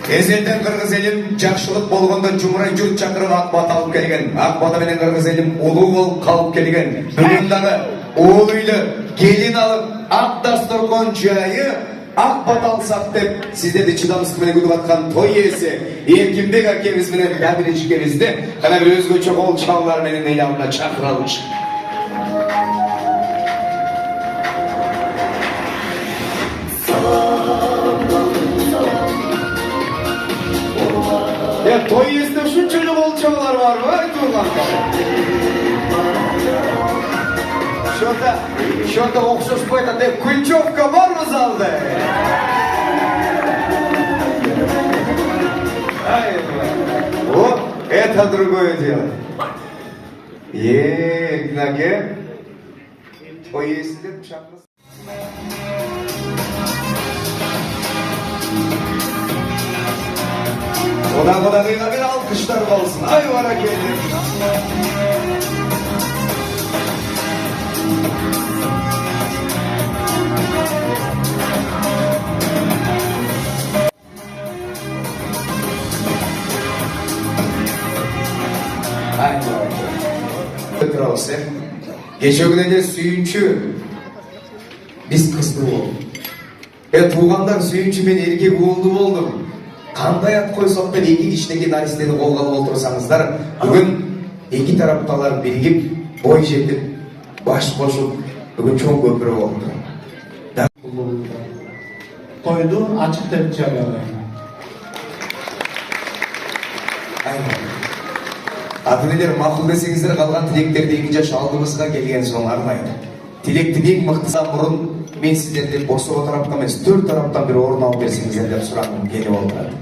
Ezelden Kırgız elim жақшылық болгондо жумурай жұрт чакырып ак бата алып келген. Ак бата менен Кыргыз элим улуу болуп калып келген. Бүгүн дагы уул үйлө келин алып ак дасторкон жайы ак бата алсак деп сиздерди чыдамсыздык менен күтүп аткан той ээси Эркинбек акебиз менен кабиричкебизди кана бир өзгөчө кол чалуулар менен эл алдына чакыра алыш. Той иесinde şunçalık kol çağlar var mı? Şurada okşuş poeta de Kulçovka var mı zalda? O, это другое дело. Игнаке, той иесinde bıçaklı. Odan bir alkışlar olsun. Ay vara geldim. Ay vara geldim. Ötürü Geçe günede suyunçu biz kızdı oldu. Tuğandan suyunçu ben erkek oldum. Кандай ат койсок деп эки кишинеги наристени колго алып отурсаңыздар, бүгүн эки тарапталар биригип, бой жетип, баш кошуп, бүгүн чоң көпүрө болду. Тойду ачык деп жарыялайм. Ата-энелер макул десеңиздер, калган тилектерди 2 жаш алдыбызга келген соң арнайы. Тилекти эң мыктысы мурун мен сиздерден босоо тараптан эмес, 4 тараптан бир орун алып берсеңиздер деп сурагым келип отурат.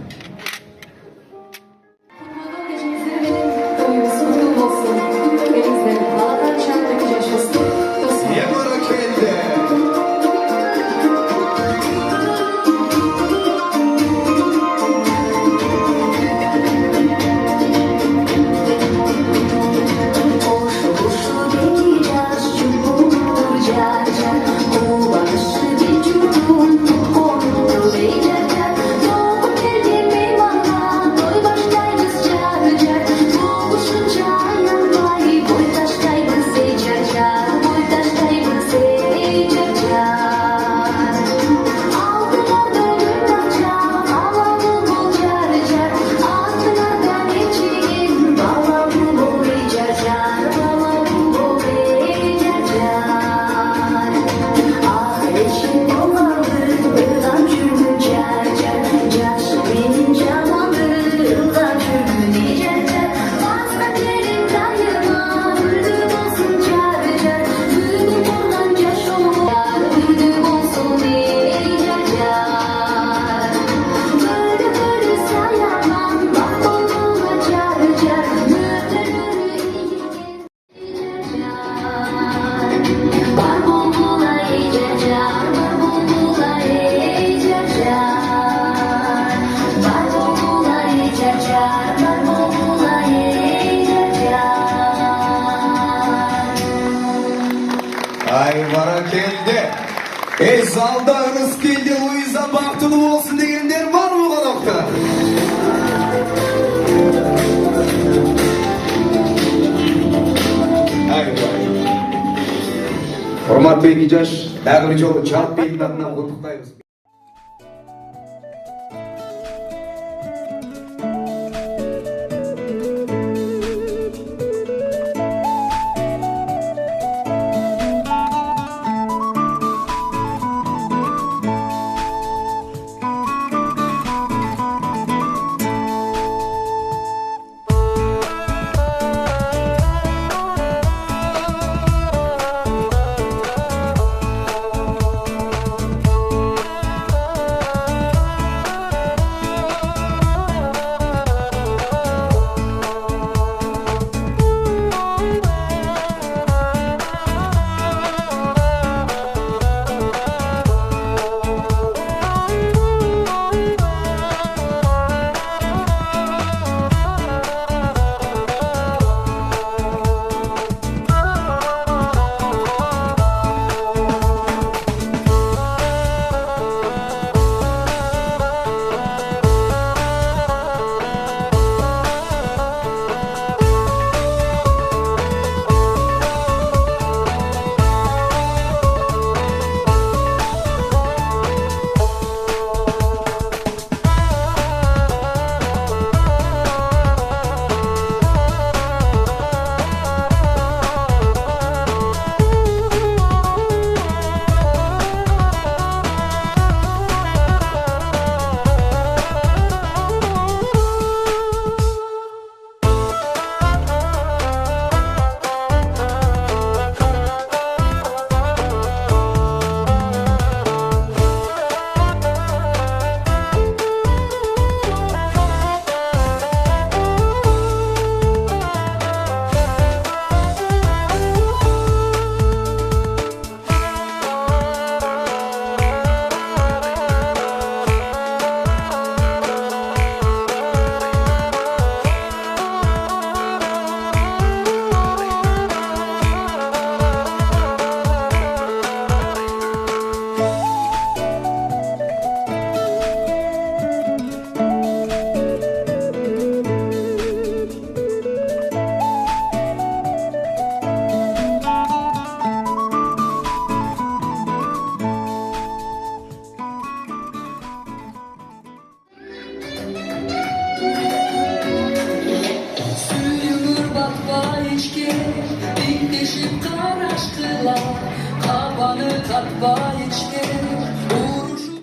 Ay barakeldi. Zalda ırız keldi, Luiza baktulu olsun degenler var mı konakta? Ay vay. Hormatly iki jaş, dagı bir jolu çalıp belin adına kutuktayız.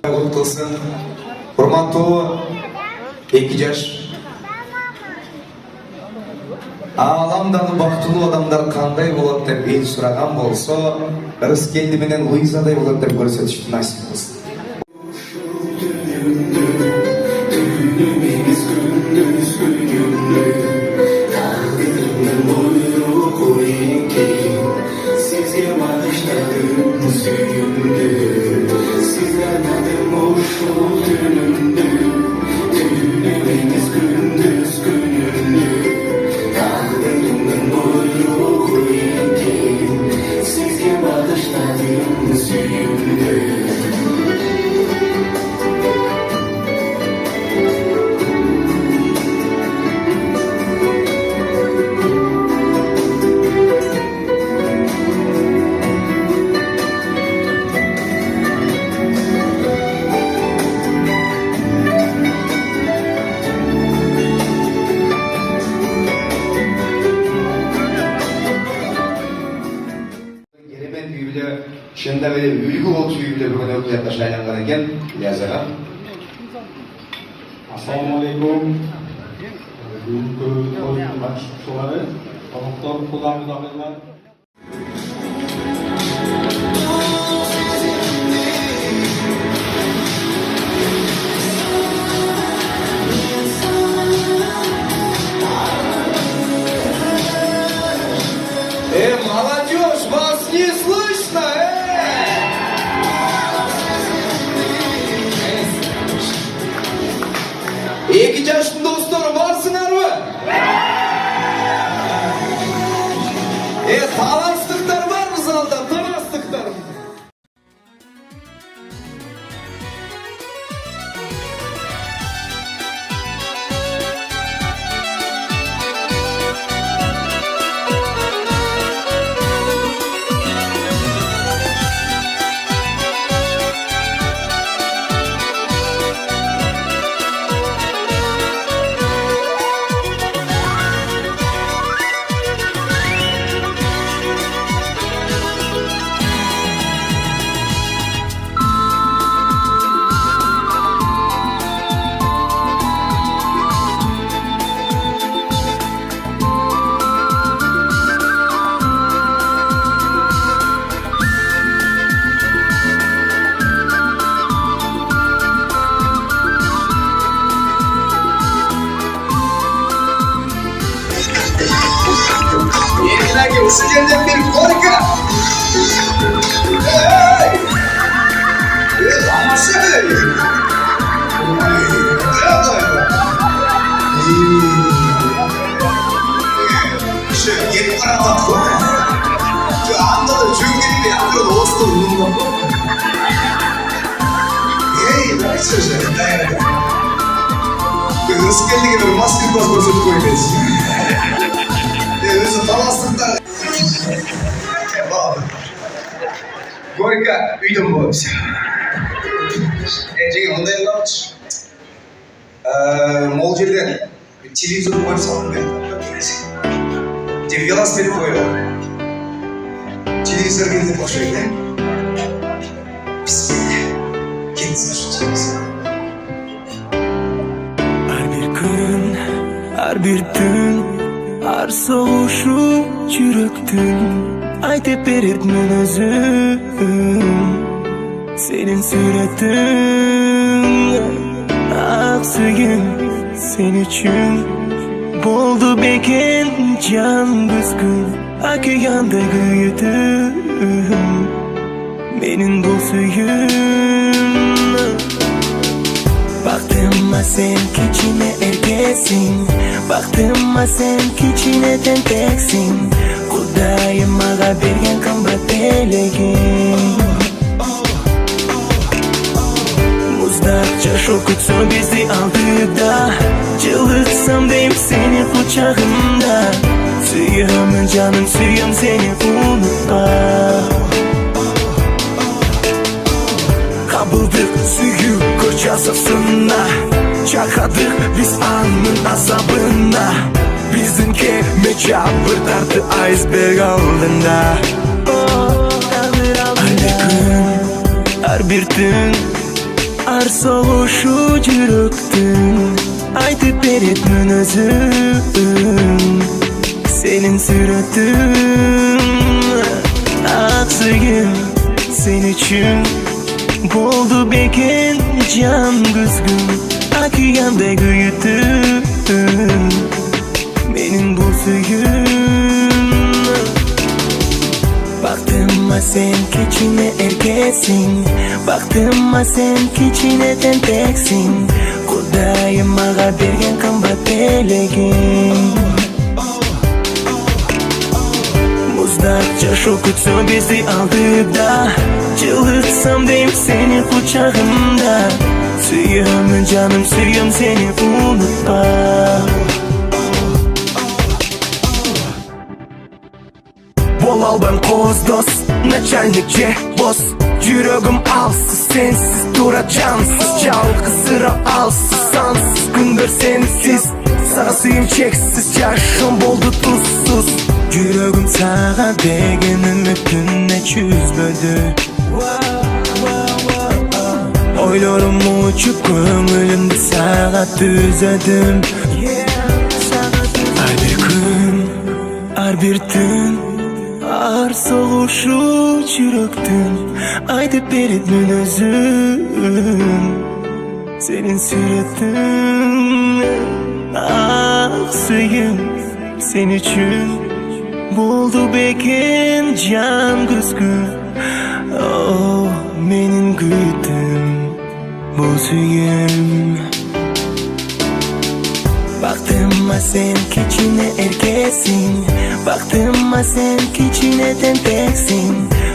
Құт қылсын. Құрматтуу 2 жаш. Аламдағы бактылуу адамдар кандай болот деп эл сураган болсо, Рыскелди менен Луизадай болот деп көрсөтүштү насип кылсын. Шында беле үлгү болчу үйүндө бүгүн өтүп жаткан айланган экен. Ильяс ага. Ассаламу алейкум. Бүгүнкү тоюдун башчылары, коноктор, кудармыдагылар. Молодежь, вас не слышно, Эки жаштын достору барсыңарбы? Таластыктар барбы залда? Таластыктар. Ушиден бир горка. Рыскелдиге бир мастер-класс көрсөтүп койбойсуз. Өзү таластыктар. Горько үйдөн болот. Жеге мындай кылабычы. Могул жерден телевизор коюп салып берет. Же велосипед коюп. Телевизор келип окшойт, Her bir gün, her soğuşu çürüktün. Aytıp beretmen özüm senin suratın. Aksıyım sen için boldu beken can kızgın. Akıyanda güyüdüm benim dostuyum. Baktığıma sen küçüğüne erkesin. Baktığıma sen küçüğüne tenteksin. Kudayım ağa bergen kambrat elegin. Muzdakça şokutsa bizi aldı da çığlıksam deyim seni kucağımda. Suyumun canım suyum seni unutma. Kabıldık suyu koçasasına. Çakadık biz anın azabına. Bizim keme çabır tartı iceberg altında. Anne күн, ар бир түн, ар согушу жүрөктүн айтып беретмин өзүм сенин сүрөтүң. Ак сүйгүм сен үчүн болду бекен жан күзгүм, океандай күйүтүм менин бул сүйгүм. Бактыма сен кичине эркесиң, бактыма сен кичине тентексиң, Кудайым мага берген кымбат белегиң. Муздак жашоо күтсө бизди алдыда, жылытсам дейм сени кучагымда. Сүйөмүн жаным, сүйөм сени унутпа. Бола албайм кооз дос, начальник же босс. Жүрөгүм алсыз, сенсиз турат жансыз, жалгызыра алсыз, сансыз күндөр сенсиз. Сага сүйүм чексиз, жашоом болду тузсуз. Жүрөгүм сага деген үмүтүнө чүзбөдү. Ойлорум учуп көңүлүмдү сага түзөдүм. Ар бир күн, ар бир түн, ар согушу жүрөктүн айтып беретмин өзүм сенин сүрөтүң. Ак сүйгүм сен үчүн болду бекен жан күзгүм. О, менин күйүтүм бул сүйгүм. Бактыма сен кичине эркесиң, бактыма сен кичине тентексиң,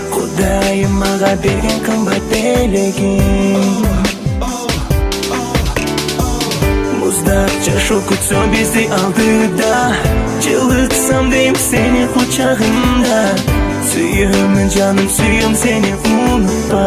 Кудайым мага берген кымбат белегиң. Муздак жашоо күтсө бизди алдыда, жылытсам дейм сени кучагымда. Сүйөмүн жаным, сүйөм сени унутпа.